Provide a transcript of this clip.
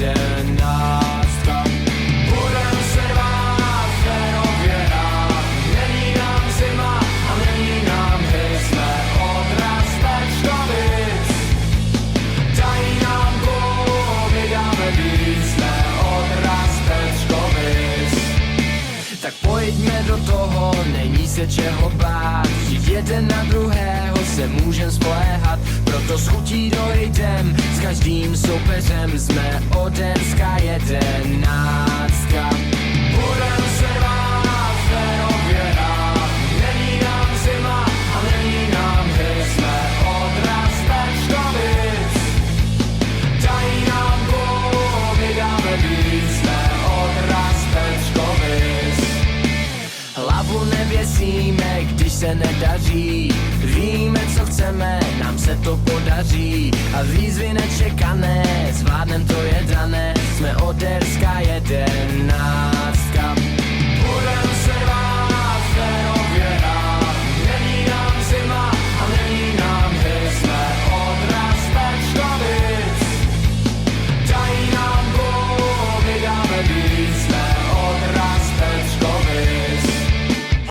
11. Budem se rvát, férově rád, není nám zima a není nám hys, jsme odraz Pečkovic. Dají nám gól, my dáme víc, jsme odraz Pečkovic. Tak pojďme do toho, není se čeho bát, vždyť jeden na druhého se můžem spoléhat, proto s chutí dojdem, s každým soupeřem jsme Odenská 11. Budem se rvát, férově rád, není nám zima a není nám hys, jsme odraz Pečkovic. Dají nám gól, my dáme víc, jsme odraz Pečkovic. Hlavu nevěsíme, když se nedaří, víme, co chceme, nám se to podaří a výzvy nečekané, zvládnem to je dané, jsme Oderská 11.